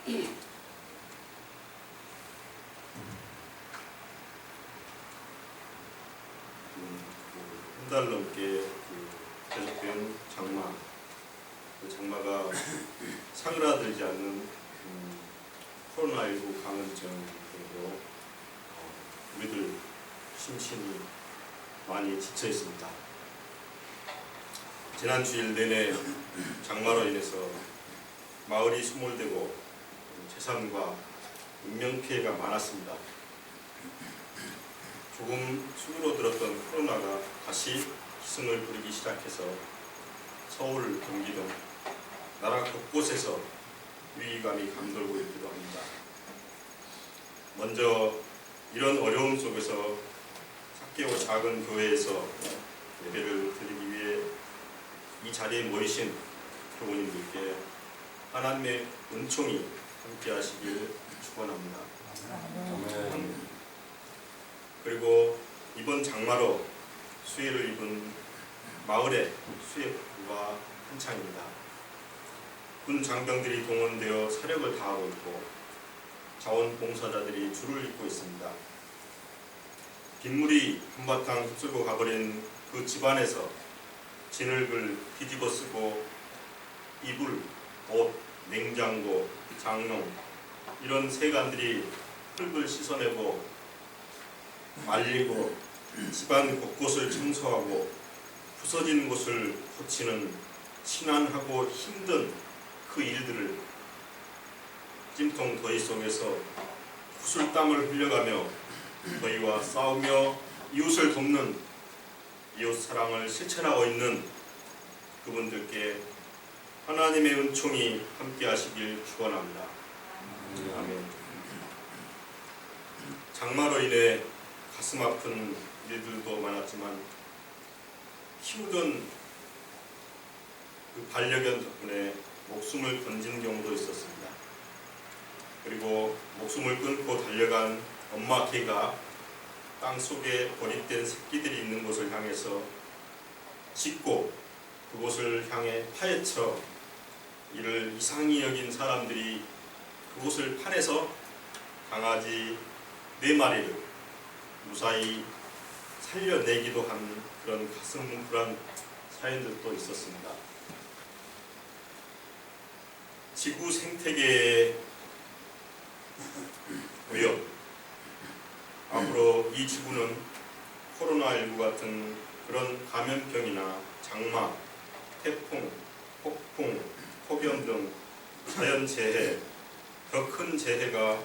한 달 넘게 계속된 장마, 그 장마가 사그라들지 않는 코로나19 감염증으로 우리들 심신이 많이 지쳐 있습니다. 지난 주일 내내 장마로 인해서 마을이 소몰되고 재산과 인명 피해가 많았습니다. 조금 수그러들었던 코로나가 다시 기승을 부리기 시작해서 서울, 경기 등 나라 곳곳에서 위기감이 감돌고 있기도 합니다. 먼저 이런 어려움 속에서 작게고 작은 교회에서 예배를 드리기 위해 이 자리에 모이신 교우님들께 하나님의 은총이 함께 하시길 축원합니다. 그리고 이번 장마로 수해를 입은 마을의 수해 복구가 한창입니다. 군 장병들이 동원되어 사력을 다하고 있고 자원봉사자들이 줄을 잇고 있습니다. 빗물이 한바탕 휩쓸고 가버린 그 집안에서 진흙을 뒤집어 쓰고 이불, 옷, 냉장고, 장롱 이런 세간들이 흙을 씻어내고 말리고 집안 곳곳을 청소하고 부서진 곳을 고치는 신안하고 힘든 그 일들을 찜통 더위 속에서 구슬땀을 흘려가며 더위와 싸우며 이웃을 돕는 이웃 사랑을 실천하고 있는 그분들께 하나님의 은총이 함께 하시길 축원합니다. 아멘. 장마로 인해 가슴 아픈 일들도 많았지만 키우던 그 반려견 덕분에 목숨을 건진 경우도 있었습니다. 그리고 목숨을 끊고 달려간 엄마 개가 땅속에 고립된 새끼들이 있는 곳을 향해서 짖고 그곳을 향해 파헤쳐 이를 이상히 여긴 사람들이 그곳을 파내서 강아지 4마리를 무사히 살려내기도 한 그런 가슴 뭉클한 사연들도 있었습니다. 지구 생태계의 위협, 앞으로 이 지구는 코로나19 같은 그런 감염병이나 장마, 태풍, 폭풍, 폭염 등 자연재해, 더 큰 재해가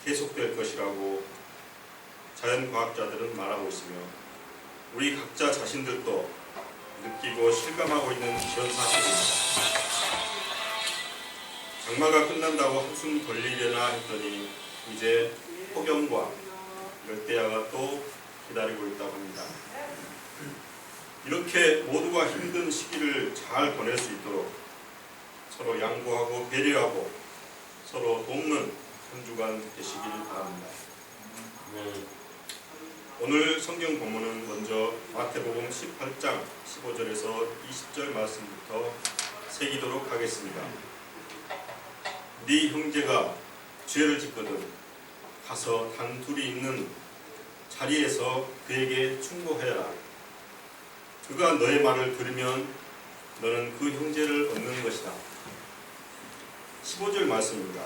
계속될 것이라고 자연과학자들은 말하고 있으며 우리 각자 자신들도 느끼고 실감하고 있는 그런 사실입니다. 장마가 끝난다고 한숨 돌리려나 했더니 이제 폭염과 열대야가 또 기다리고 있다고 합니다. 이렇게 모두가 힘든 시기를 잘 보낼 수 있도록 서로 양보하고 배려하고 서로 돕는 한 주간 되시길 바랍니다. 오늘 성경 본문은 먼저 마태복음 18장 15절에서 20절 말씀부터 새기도록 하겠습니다. 네 형제가 죄를 짓거든 가서 단둘이 있는 자리에서 그에게 충고하여라. 그가 너의 말을 들으면 너는 그 형제를 얻는 것이다. 15절 말씀입니다.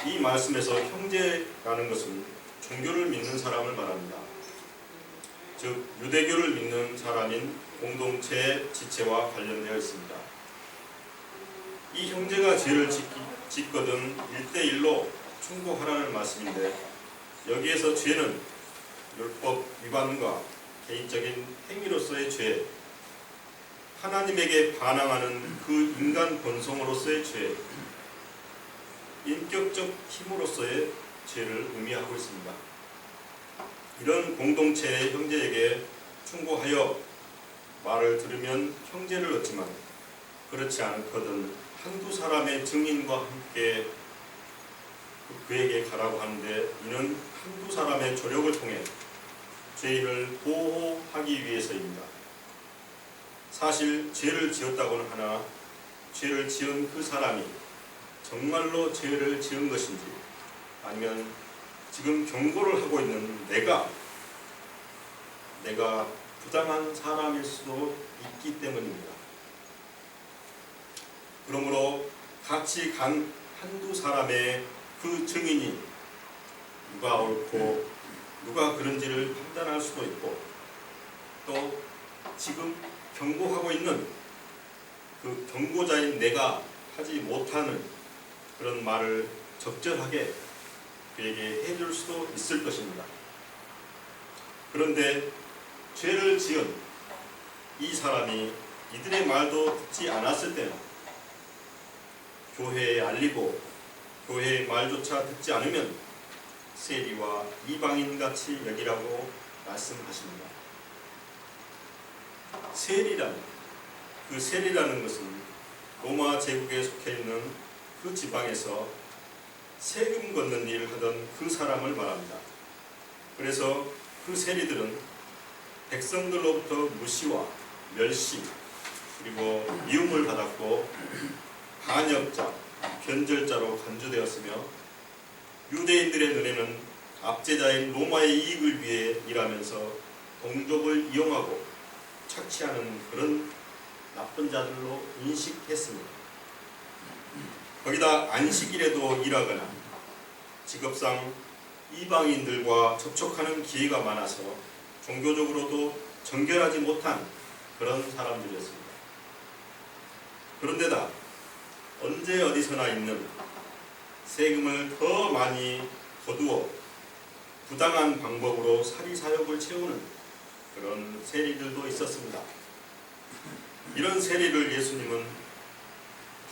이 말씀에서 형제라는 것은 종교를 믿는 사람을 말합니다. 즉 유대교를 믿는 사람인 공동체의 지체와 관련되어 있습니다. 이 형제가 죄를 짓거든 1대1로 충고하라는 말씀인데 여기에서 죄는 율법 위반과 개인적인 행위로서의 죄, 하나님에게 반항하는 그 인간 본성으로서의 죄, 인격적 힘으로서의 죄를 의미하고 있습니다. 이런 공동체의 형제에게 충고하여 말을 들으면 형제를 얻지만 그렇지 않거든 한두 사람의 증인과 함께 그에게 가라고 하는데 이는 한두 사람의 조력을 통해 죄인을 보호하기 위해서입니다. 사실 죄를 지었다고는 하나 죄를 지은 그 사람이 정말로 죄를 지은 것인지, 아니면 지금 경고를 하고 있는 내가 부당한 사람일 수도 있기 때문입니다. 그러므로 같이 간 한두 사람의 그 증인이 누가 옳고 누가 그런지를 판단할 수도 있고, 또 지금 경고하고 있는 그 경고자인 내가 하지 못하는 그런 말을 적절하게 그에게 해줄 수도 있을 것입니다. 그런데 죄를 지은 이 사람이 이들의 말도 듣지 않았을 때는 교회에 알리고 교회의 말조차 듣지 않으면 세리와 이방인같이 여기라고 말씀하십니다. 세리라는 것은 로마 제국에 속해 있는 그 지방에서 세금 걷는 일을 하던 그 사람을 말합니다. 그래서 그 세리들은 백성들로부터 무시와 멸시 그리고 미움을 받았고 반역자, 변절자로 간주되었으며 유대인들의 눈에는 압제자인 로마의 이익을 위해 일하면서 동족을 이용하고 착취하는 그런 나쁜 자들로 인식했습니다. 거기다 안식일에도 일하거나 직업상 이방인들과 접촉하는 기회가 많아서 종교적으로도 정결하지 못한 그런 사람들이었습니다. 그런데다 언제 어디서나 있는 세금을 더 많이 거두어 부당한 방법으로 사리사욕을 채우는 그런 세리들도 있었습니다. 이런 세리를 예수님은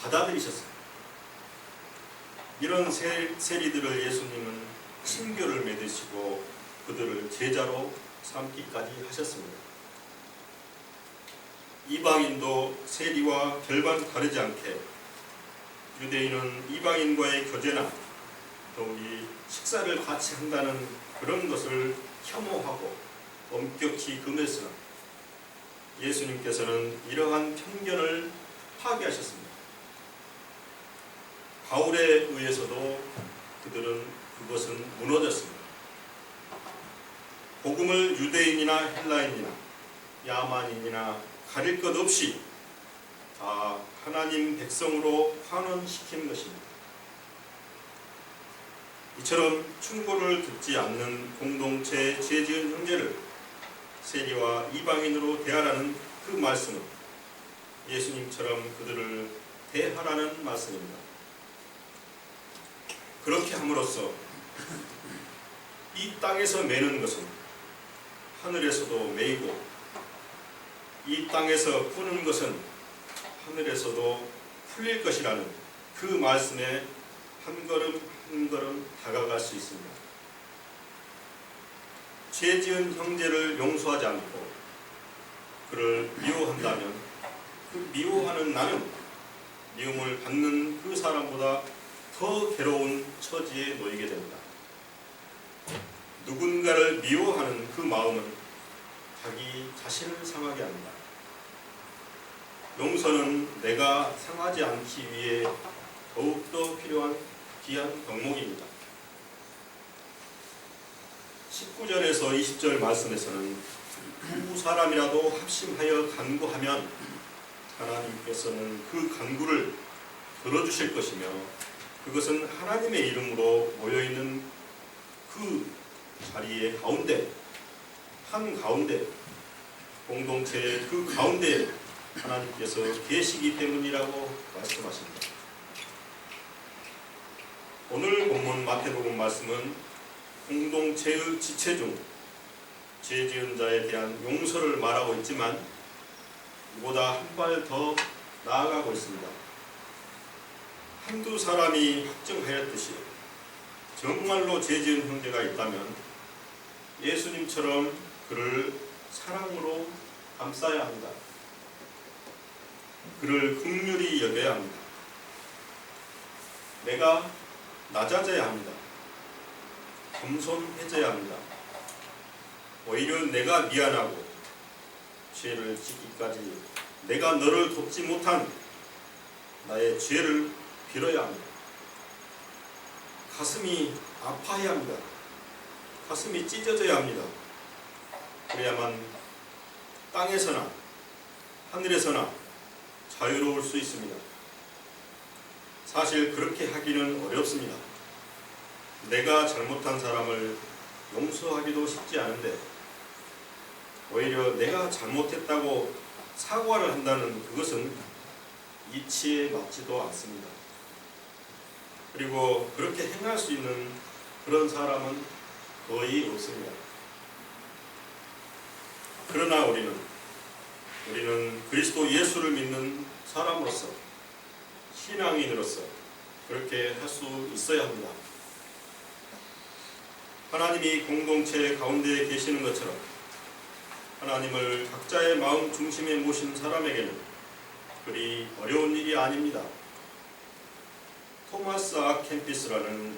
받아들이셨습니다. 이런 세리들을 예수님은 친교를 맺으시고 그들을 제자로 삼기까지 하셨습니다. 이방인도 세리와 별반 다르지 않게 유대인은 이방인과의 교제나 또 이 식사를 같이 한다는 그런 것을 혐오하고 엄격히 금했으나 예수님께서는 이러한 편견을 파괴하셨습니다. 바울에 의해서도 그것은 무너졌습니다. 복음을 유대인이나 헬라인이나 야만인이나 가릴 것 없이 다 하나님 백성으로 환원시킨 것입니다. 이처럼 충고를 듣지 않는 공동체의 죄 지은 형제를 세리와 이방인으로 대하라는 그 말씀은 예수님처럼 그들을 대하라는 말씀입니다. 그렇게 함으로써 이 땅에서 매는 것은 하늘에서도 매이고 이 땅에서 푸는 것은 하늘에서도 풀릴 것이라는 그 말씀에 한 걸음 한 걸음 다가갈 수 있습니다. 죄 지은 형제를 용서하지 않고 그를 미워한다면 그 미워하는 나는 미움을 받는 그 사람보다 더 괴로운 처지에 놓이게 됩니다. 누군가를 미워하는 그 마음은 자기 자신을 상하게 합니다. 용서는 내가 상하지 않기 위해 더욱더 필요한 귀한 덕목입니다. 19절에서 20절 말씀에서는 두 사람이라도 합심하여 간구하면 하나님께서는 그 간구를 들어주실 것이며 그것은 하나님의 이름으로 모여있는 그 자리의 가운데 한가운데 공동체의 그 가운데 하나님께서 계시기 때문이라고 말씀하십니다. 오늘 본문 마태복음 말씀은 공동체의 지체 중 죄 지은 자에 대한 용서를 말하고 있지만 이보다 한 발 더 나아가고 있습니다. 한두 사람이 확증하였듯이 정말로 죄 지은 형제가 있다면 예수님처럼 그를 사랑으로 감싸야 합니다. 그를 긍휼히 여겨야 합니다. 내가 낮아져야 합니다. 겸손해져야 합니다. 오히려 내가 미안하고 죄를 짓기까지 내가 너를 돕지 못한 나의 죄를 빌어야 합니다. 가슴이 아파야 합니다. 가슴이 찢어져야 합니다. 그래야만 땅에서나 하늘에서나 자유로울 수 있습니다. 사실 그렇게 하기는 어렵습니다. 내가 잘못한 사람을 용서하기도 쉽지 않은데 오히려 내가 잘못했다고 사과를 한다는 그것은 이치에 맞지도 않습니다. 그리고 그렇게 행할 수 있는 그런 사람은 거의 없습니다. 그러나 우리는 그리스도 예수를 믿는 사람으로서 신앙인으로서 그렇게 할 수 있어야 합니다. 하나님이 공동체 가운데 계시는 것처럼 하나님을 각자의 마음 중심에 모신 사람에게는 그리 어려운 일이 아닙니다. 토마스 아 캠피스라는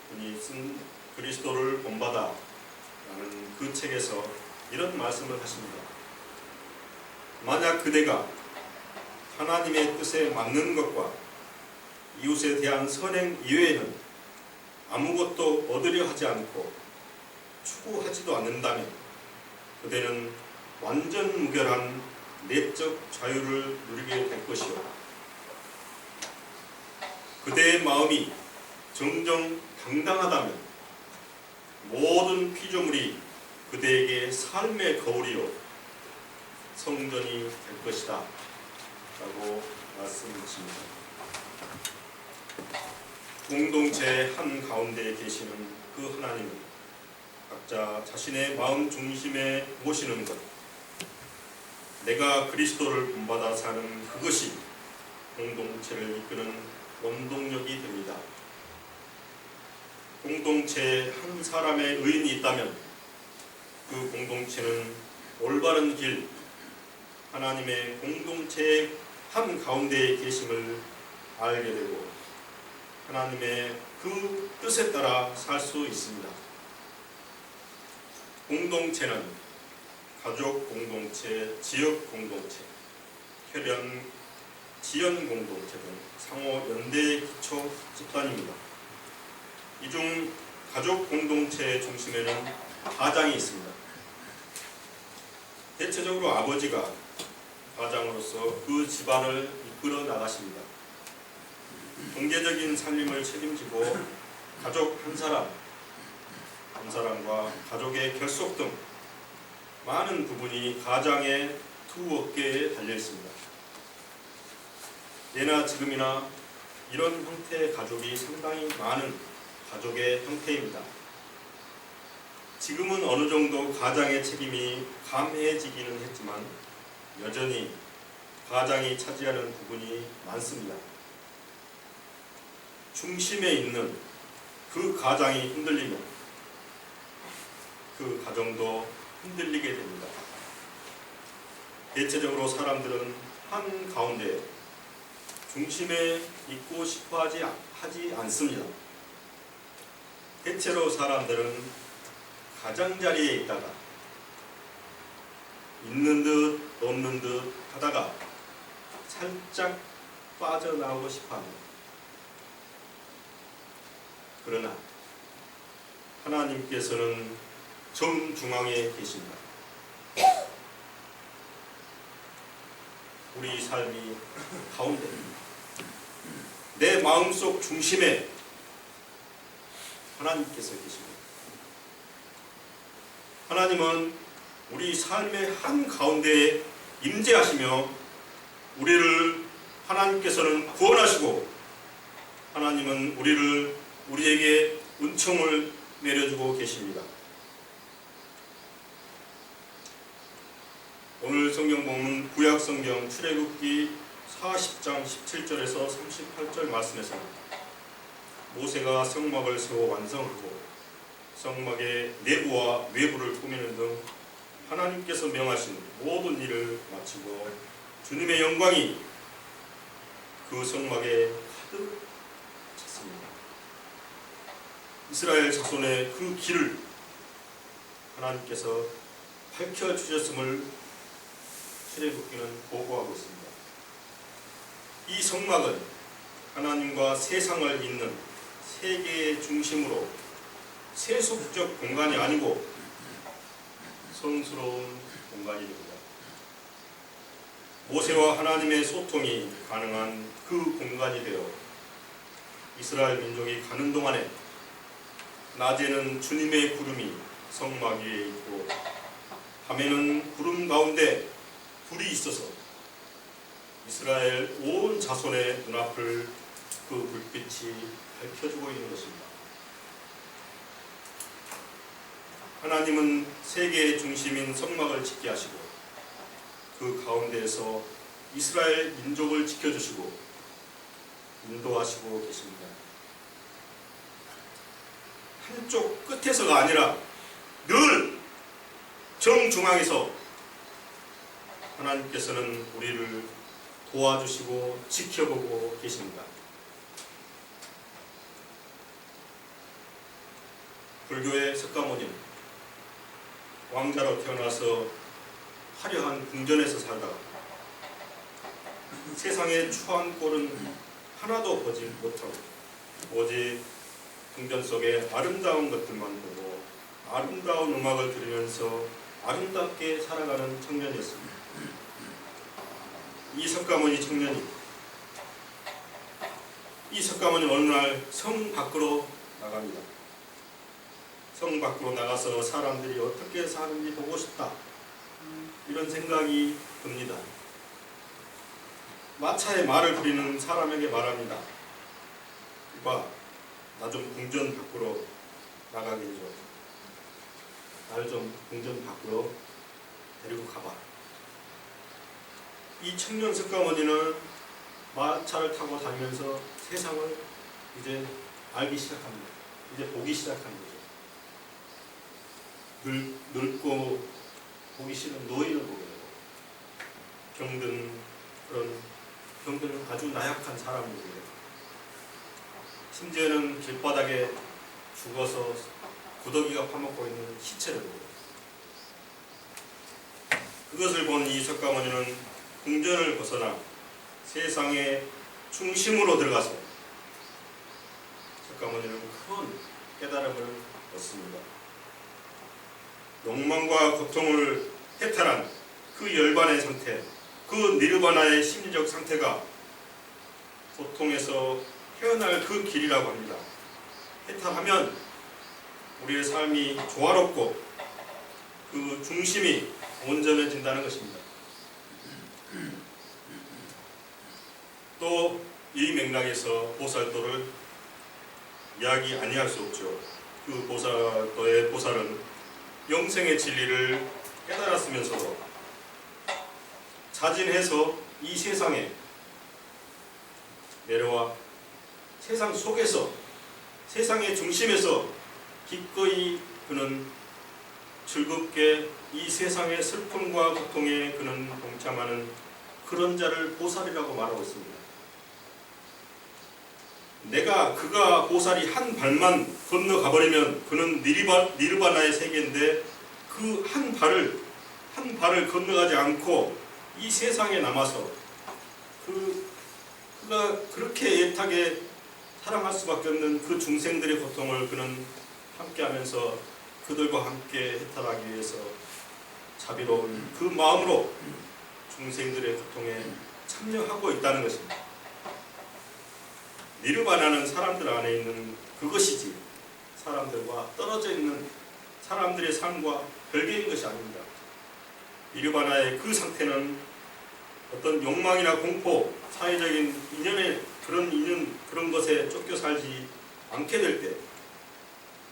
분이 쓴 그리스도를 본받아 라는 그 책에서 이런 말씀을 하십니다. 만약 그대가 하나님의 뜻에 맞는 것과 이웃에 대한 선행 이외에는 아무것도 얻으려 하지 않고 추구하지도 않는다면 그대는 완전 무결한 내적 자유를 누리게 될 것이요, 그대의 마음이 정정 당당하다면 모든 피조물이 그대에게 삶의 거울이요 성전이 될 것이다 라고 말씀하십니다. 공동체 한가운데 계시는 그 하나님은 각자 자신의 마음 중심에 모시는 것, 내가 그리스도를 본받아 사는 그것이 공동체를 이끄는 원동력이 됩니다. 공동체에 한 사람의 의인이 있다면 그 공동체는 올바른 길, 하나님의 공동체의 한 가운데에 계심을 알게 되고 하나님의 그 뜻에 따라 살 수 있습니다. 공동체는 가족 공동체, 지역 공동체, 혈연, 지연 공동체 등 상호 연대의 기초 집단입니다. 이 중 가족 공동체의 중심에는 가장이 있습니다. 대체적으로 아버지가 가장으로서 그 집안을 이끌어 나가십니다. 경제적인 살림을 책임지고 가족 한 사람과 가족의 결속 등 많은 부분이 가장의 두 어깨에 달려 있습니다. 예나 지금이나 이런 형태의 가족이 상당히 많은 가족의 형태입니다. 지금은 어느 정도 가장의 책임이 감해지기는 했지만 여전히 가장이 차지하는 부분이 많습니다. 중심에 있는 그 가장이 흔들리면 그 가정도 흔들리게 됩니다. 대체적으로 사람들은 한 가운데 중심에 있고 싶어 하지 않습니다. 대체로 사람들은 가장자리에 있다가 있는 듯 없는 듯 하다가 살짝 빠져나오고 싶어 합니다. 그러나 하나님께서는 정중앙에 계십니다. 우리 삶이 가운데 내 마음속 중심에 하나님께서 계십니다. 하나님은 우리 삶의 한 가운데에 임재하시며 우리를 하나님께서는 구원하시고 하나님은 우리에게 은총을 내려주고 계십니다. 오늘 성경 본문 구약 성경 출애굽기 40장 17절에서 38절 말씀에서는 모세가 성막을 세워 완성하고 성막의 내부와 외부를 꾸미는 등 하나님께서 명하신 모든 일을 마치고 주님의 영광이 그 성막에 가득 찼습니다. 이스라엘 자손의 그 길을 하나님께서 밝혀주셨음을 출애굽기는 보고하고 있습니다. 이 성막은 하나님과 세상을 잇는 세계의 세상의 중심으로 세속적 공간이 아니고 성스러운 공간이 됩니다. 모세와 하나님의 소통이 가능한 그 공간이 되어 이스라엘 민족이 가는 동안에 낮에는 주님의 구름이 성막 위에 있고 밤에는 구름 가운데 불이 있어서 이스라엘 온 자손의 눈앞을 그 불빛이 밝혀주고 있는 것입니다. 하나님은 세계의 중심인 성막을 짓게 하시고 그 가운데에서 이스라엘 민족을 지켜주시고 인도하시고 계십니다. 한쪽 끝에서가 아니라 늘 정중앙에서 하나님께서는 우리를 도와주시고 지켜보고 계십니다. 불교의 석가모니는 왕자로 태어나서 화려한 궁전에서 살다가 세상의 추한 꼴은 하나도 보지 못하고 오직 궁전 속에 아름다운 것들만 보고 아름다운 음악을 들으면서 아름답게 살아가는 청년이었습니다. 이 석가모니 청년이 어느 날 성 밖으로 나갑니다. 성 밖으로 나가서 사람들이 어떻게 사는지 보고 싶다, 이런 생각이 듭니다. 마차에 말을 부리는 사람에게 말합니다. 이봐, 나 좀 궁전 밖으로 나가게 해줘. 나를 좀 궁전 밖으로 데리고 가봐. 이 청년 석가모니는 마차를 타고 다니면서 세상을 이제 알기 시작합니다. 이제 보기 시작한 거죠. 늙고 보기 싫은 노인을 보게 되고 병든 아주 나약한 사람을 보게 되고 심지어는 길바닥에 죽어서 구더기가 파먹고 있는 시체를 보고 그것을 본 이 석가모니는 궁전을 벗어나 세상의 중심으로 들어가서 석가모니는 큰 깨달음을 얻습니다. 욕망과 고통을 해탈한 그 열반의 상태, 그 니르바나의 심리적 상태가 고통에서 헤어날 그 길이라고 합니다. 해탈하면 우리의 삶이 조화롭고 그 중심이 온전해진다는 것입니다. 또 이 맥락에서 보살도를 이야기 아니할 수 없죠. 그 보살도의 보살은 영생의 진리를 깨달았으면서도 자진해서 이 세상에 내려와 세상 속에서 세상의 중심에서 기꺼이 그는 즐겁게 이 세상의 슬픔과 고통에 그는 동참하는 그런 자를 보살이라고 말하고 있습니다. 그가 보살이 한 발만 건너가버리면 그는 니르바나의 세계인데 그 한 발을 건너가지 않고 이 세상에 남아서 그가 그렇게 애타게 사랑할 수밖에 없는 그 중생들의 고통을 그는 함께하면서 그들과 함께 해탈하기 위해서 자비로운 그 마음으로 중생들의 고통에 참여하고 있다는 것입니다. 니르바나는 사람들 안에 있는 그것이지 사람들과 떨어져 있는 사람들의 삶과 별개인 것이 아닙니다. 니르바나의 그 상태는 어떤 욕망이나 공포, 사회적인 그런 것에 쫓겨 살지 않게 될 때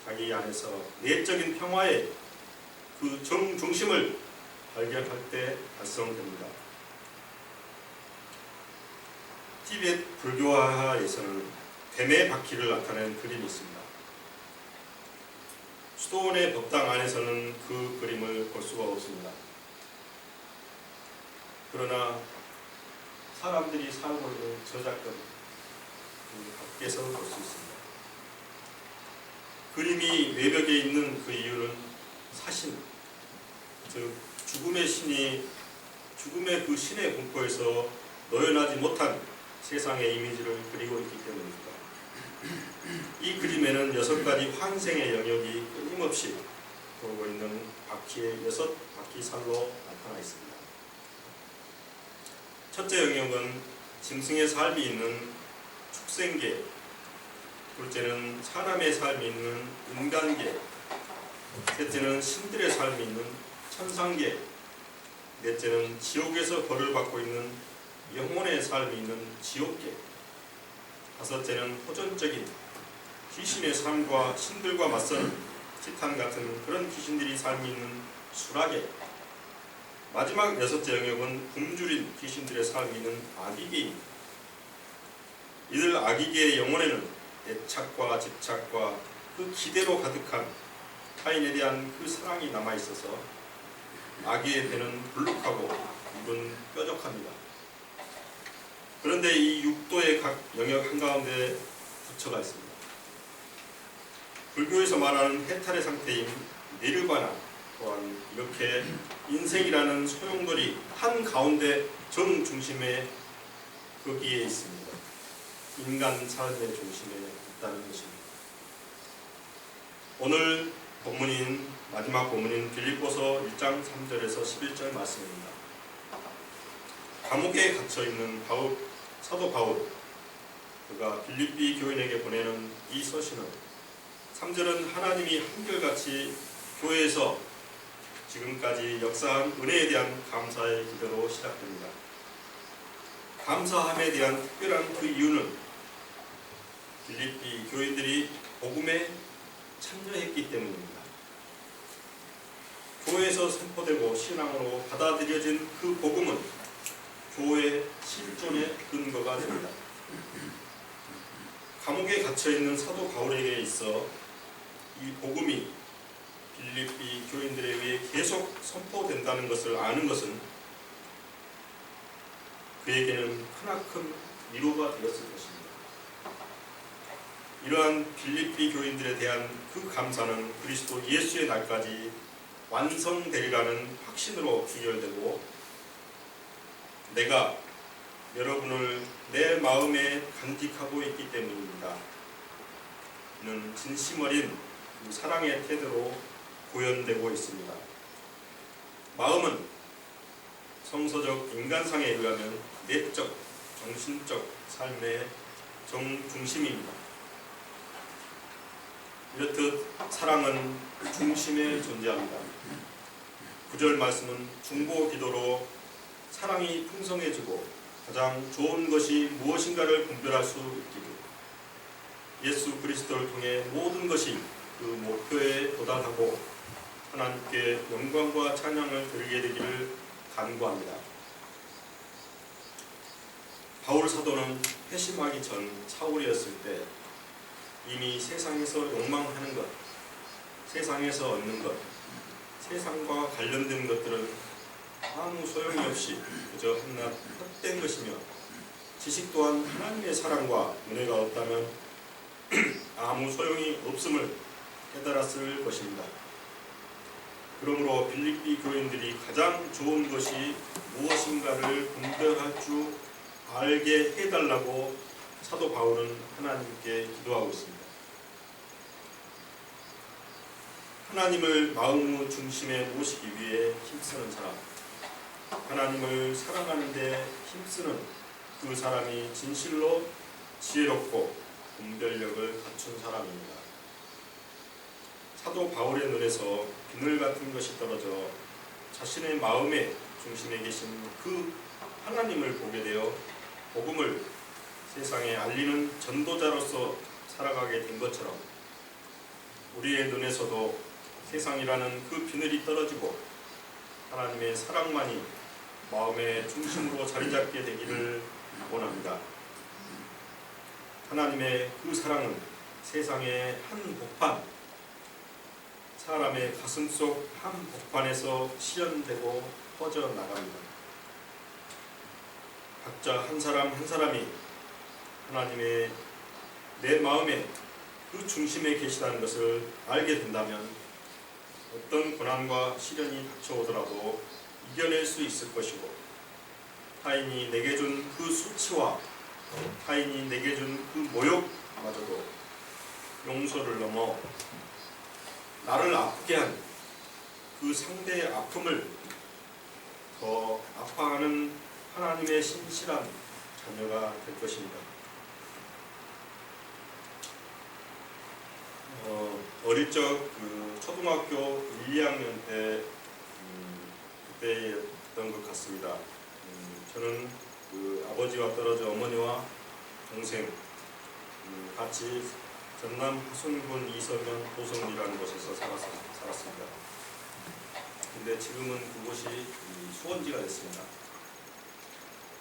자기 안에서 내적인 평화의 그 정중심을 발견할 때 달성됩니다. 티베트 불교화에서는 뱀의 바퀴를 나타낸 그림이 있습니다. 수도원의 법당 안에서는 그 그림을 볼 수가 없습니다. 그러나 사람들이 살고 있는 저작권 밖에서 볼 수 있습니다. 그림이 외벽에 있는 그 이유는 사신, 즉 죽음의 그 신의 공포에서 노연하지 못한 세상의 이미지를 그리고 있기 때문입니다. 이 그림에 그림에는 6가지 환생의 영역이 끊임없이 돌고 있는 바퀴의 6바퀴 살로 나타나 있습니다. 첫째 영역은 짐승의 삶이 있는 축생계, 둘째는 사람의 삶이 있는 인간계, 셋째는 신들의 삶이 있는 천상계, 넷째는 지옥에서 벌을 받고 있는 영혼의 삶이 있는 지옥계, 다섯째는 호전적인 귀신의 삶과 신들과 맞서는 티탄 같은 그런 귀신들이 삶이 있는 수라계, 마지막 6째 영역은 굶주린 귀신들의 삶이 있는 아기계입니다. 이들 아기계의 영혼에는 애착과 집착과 그 기대로 가득한 타인에 대한 그 사랑이 남아있어서 아기의 배는 불룩하고 입은 뾰족합니다. 그런데 이 육도의 각 영역 한가운데 부처가 있습니다. 불교에서 말하는 해탈의 상태인 니르바나 또한 이렇게 인생이라는 소용돌이 한가운데 정중심에 거기에 있습니다. 인간 삶의 중심에 있다는 것입니다. 오늘 본문인 마지막 본문인 빌립보서 1장 3절에서 11절 말씀입니다. 감옥에 갇혀있는 사도 바울, 그가 빌립비 교인에게 보내는 이 서신은 3절은 하나님이 한결같이 교회에서 지금까지 역사한 은혜에 대한 감사의 기도로 시작됩니다. 감사함에 대한 특별한 그 이유는 빌립비 교인들이 복음에 참여했기 때문입니다. 교회에서 선포되고 신앙으로 받아들여진 그 복음은 교회의 실존의 근거가 됩니다. 감옥에 갇혀있는 사도 바울에게 있어 이 복음이 빌립비 교인들에 의해 계속 선포된다는 것을 아는 것은 그에게는 크나큰 위로가 되었을 것입니다. 이러한 빌립비 교인들에 대한 그 감사는 그리스도 예수의 날까지 완성되리라는 확신으로 귀결되고, 내가 여러분을 내 마음에 간직하고 있기 때문입니다. 는 진심 어린 사랑의 태도로 구현되고 있습니다. 마음은 성서적 인간상에 의하면 내적, 정신적 삶의 정중심입니다. 이렇듯 사랑은 중심에 존재합니다. 9절 말씀은 중보 기도로 사랑이 풍성해지고 가장 좋은 것이 무엇인가를 분별할 수 있기를, 예수 그리스도를 통해 모든 것이 그 목표에 도달하고 하나님께 영광과 찬양을 드리게 되기를 간구합니다. 바울 사도는 회심하기 전 사울이었을 때 이미 세상에서 욕망하는 것, 세상에서 얻는 것, 세상과 관련된 것들은 아무 소용이 없이 그저 한낱 헛된 것이며, 지식 또한 하나님의 사랑과 은혜가 없다면 아무 소용이 없음을 깨달았을 것입니다. 그러므로 빌립비 교인들이 가장 좋은 것이 무엇인가를 분별할 줄 알게 해달라고 사도 바울은 하나님께 기도하고 있습니다. 하나님을 마음 중심에 모시기 위해 힘쓰는 사람, 하나님을 사랑하는 데 힘쓰는 그 사람이 진실로 지혜롭고 분별력을 갖춘 사람입니다. 사도 바울의 눈에서 비늘 같은 것이 떨어져 자신의 마음의 중심에 계신 그 하나님을 보게 되어 복음을 세상에 알리는 전도자로서 살아가게 된 것처럼, 우리의 눈에서도 세상이라는 그 비늘이 떨어지고 하나님의 사랑만이 마음의 중심으로 자리 잡게 되기를 원합니다. 하나님의 그 사랑은 세상의 한 복판, 사람의 가슴속 한 복판에서 실현되고 퍼져나갑니다. 각자 한 사람 한 사람이 하나님의 내 마음의 그 중심에 계시다는 것을 알게 된다면 어떤 고난과 시련이 닥쳐오더라도 이겨낼 수 있을 것이고, 타인이 내게 준 그 수치와 타인이 내게 준 그 모욕마저도 용서를 넘어 나를 아프게 한 그 상대의 아픔을 더 아파하는 하나님의 신실한 자녀가 될 것입니다. 어릴 적 그 초등학교 1, 2학년 때 그때였던 것 같습니다. 저는 그 아버지와 떨어져 어머니와 동생 같이 전남 화순군 이서면 도성리라는 곳에서 살았습니다. 근데 지금은 그곳이 수원지가 됐습니다.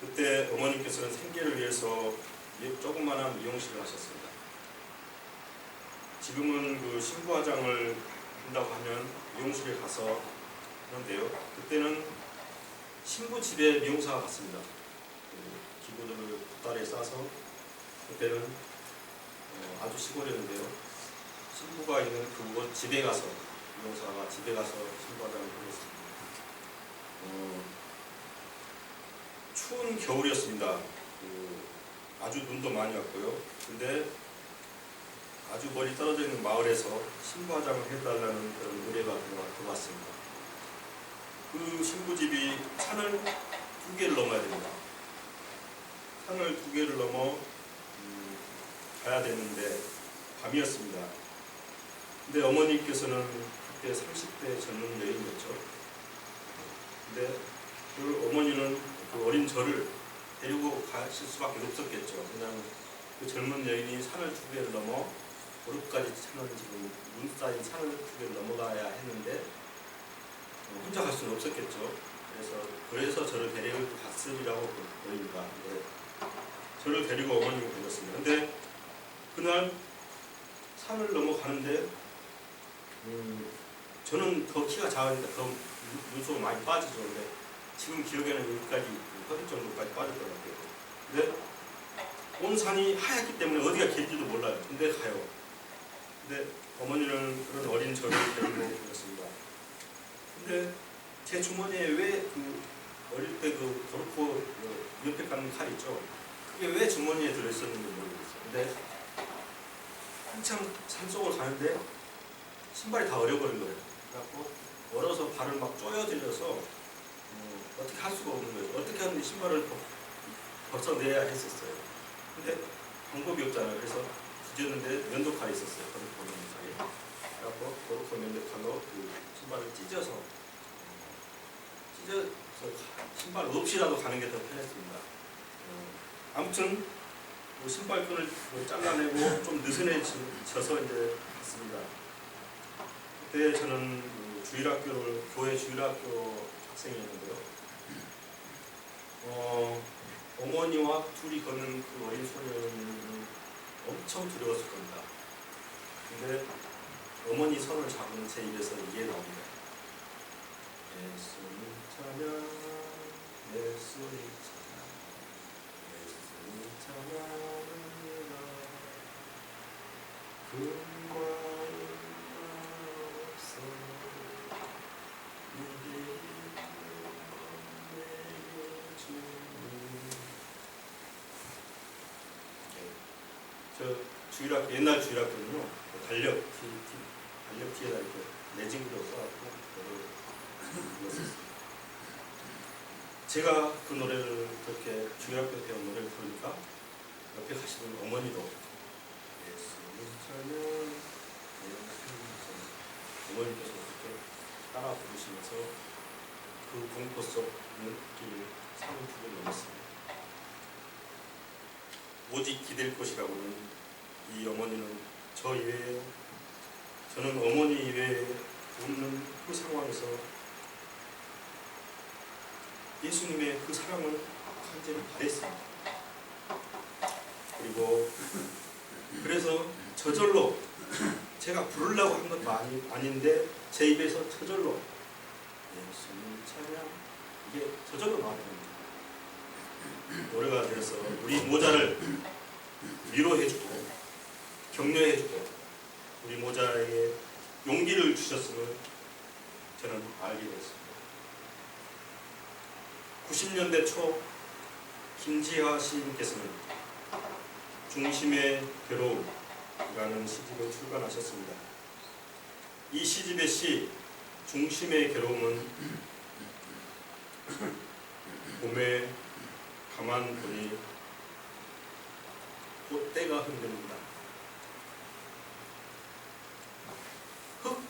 그때 어머니께서는 생계를 위해서 조그마한 미용실을 하셨습니다. 지금은 그 신부화장을 한다고 하면 미용실에 가서 하는데요. 그때는 신부 집에 미용사가 갔습니다. 기구들을 뒷다리에 싸서 그때는 아주 시골이었는데요. 신부가 있는 그곳 집에 가서 미용사가 집에 가서 신부화장을 하겠습니다. 추운 겨울이었습니다. 아주 눈도 많이 왔고요. 근데 아주 멀리 떨어져 있는 마을에서 신부화장을 해달라는 그런 의뢰가 들어왔습니다. 그 신부집이 산을 2개를 넘어야 됩니다. 산을 2개를 넘어 가야 되는데 밤이었습니다. 근데 어머니께서는 그때 30대 젊은 여인이었죠. 근데 그 어머니는 그 어린 저를 데리고 가실 수밖에 없었겠죠. 왜냐하면 그 젊은 여인이 산을 2개를 넘어 무릎까지 차는 지금 눈 쌓인 산을 2개를 넘어가야 했는데 혼자 갈 수는 없었겠죠. 그래서 저를 데리고 갔으리라고 보입니다. 저를 데리고 어머니가 되었습니다. 근데 그날 산을 넘어가는데 저는 더 키가 작으니까 더 눈썹이 많이 빠지죠. 근데 지금 기억에는 여기까지 허리 정도까지 빠졌더라고요. 근데 온 산이 하얗기 때문에 어디가 길지도 몰라요. 근데 가요. 근데 어머니는 그런 어린 저를 데리고 오셨습니다. 근데 제 주머니에 왜 그 어릴 때 그 도르코 옆에 깎는 칼 있죠? 그게 왜 주머니에 들어있었는지 모르겠어요. 근데 한참 산속을 가는데 신발이 다 얼어버린 거예요. 그래갖고 얼어서 발을 막 쪼여들려서 어떻게 할 수가 없는 거예요. 어떻게 하는지 신발을 벗어내야 했었어요. 근데 방법이 없잖아요. 그래서 뒤졌는데 면도칼이 있었어요. 도르코 면도칼이. 그래갖고 도르코 면도칼로 그 신발을 찢어서 신발 없이라도 가는 게 더 편했습니다. 아무튼 그 신발끈을 잘라내고 좀 느슨해져서 이제 갔습니다. 그때 저는 그 교회 주일학교 학생이었는데요. 어머니와 둘이 걷는 그 어린 소녀는 엄청 두려웠을 겁니다. 근데 어머니 손을 잡은 제 입에서 이게 나옵니다. 예수님 찬양, 예수님 찬양, 예수님 찬양합니다. 금과 은과 없어 내게 주는 옛날 주일학교는요, 달력 뒤에다 이렇게 매직으로 써갖고 불렀었어요. 제가 그 노래를 그렇게 주일학교 때 노래를 부르니까 옆에 가시는 어머니도 예수님 찬양, 예수님 찬양, 어머니께서 그렇게 따라 부르시면서 그 공포 속 눈길을 3분을 넘었습니다. 오직 기댈 것이라고는 이 어머니는 저 이외에, 저는 어머니 이외에 없는 그 상황에서 예수님의 그 사랑을 간절히 바랬습니다. 그리고 그래서 저절로 제가 부르려고 한 것도 아닌데 제 입에서 저절로 예수님 찬양, 이게 저절로 나왔습니다. 노래가 되어서 우리 모자를 위로해주고 격려해주고 우리 모자에게 용기를 주셨음을 저는 알게 됐습니다. 90년대 초 김지하 시인께서는 중심의 괴로움, 라는 시집을 출간하셨습니다. 이 시집의 시 중심의 괴로움은 봄에 가만 보니 꽃대가 흔들린다. 흙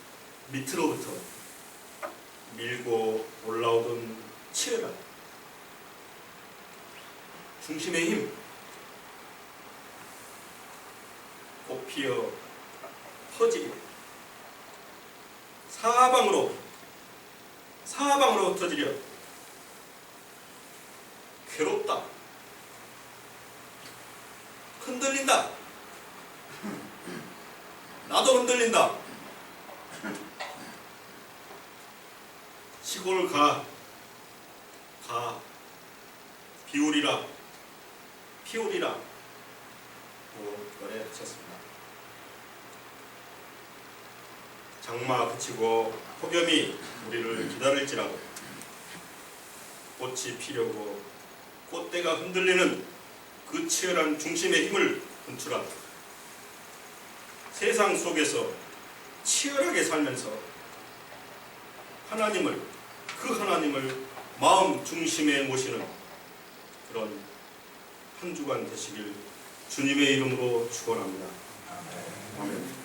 밑으로부터 밀고 올라오던 치열한 중심의 힘, 꽃피어 터지리 사방으로 터지려 괴롭다, 흔들린다, 나도 흔들린다. 시골 가 비우리라 피우리라 고 노래하셨습니다. 장마 그치고 폭염이 우리를 기다릴지라도 꽃이 피려고 꽃대가 흔들리는 그 치열한 중심의 힘을 분출한 세상 속에서 치열하게 살면서 그 하나님을 마음 중심에 모시는 그런 한 주간 되시길 주님의 이름으로 축원합니다. 아멘.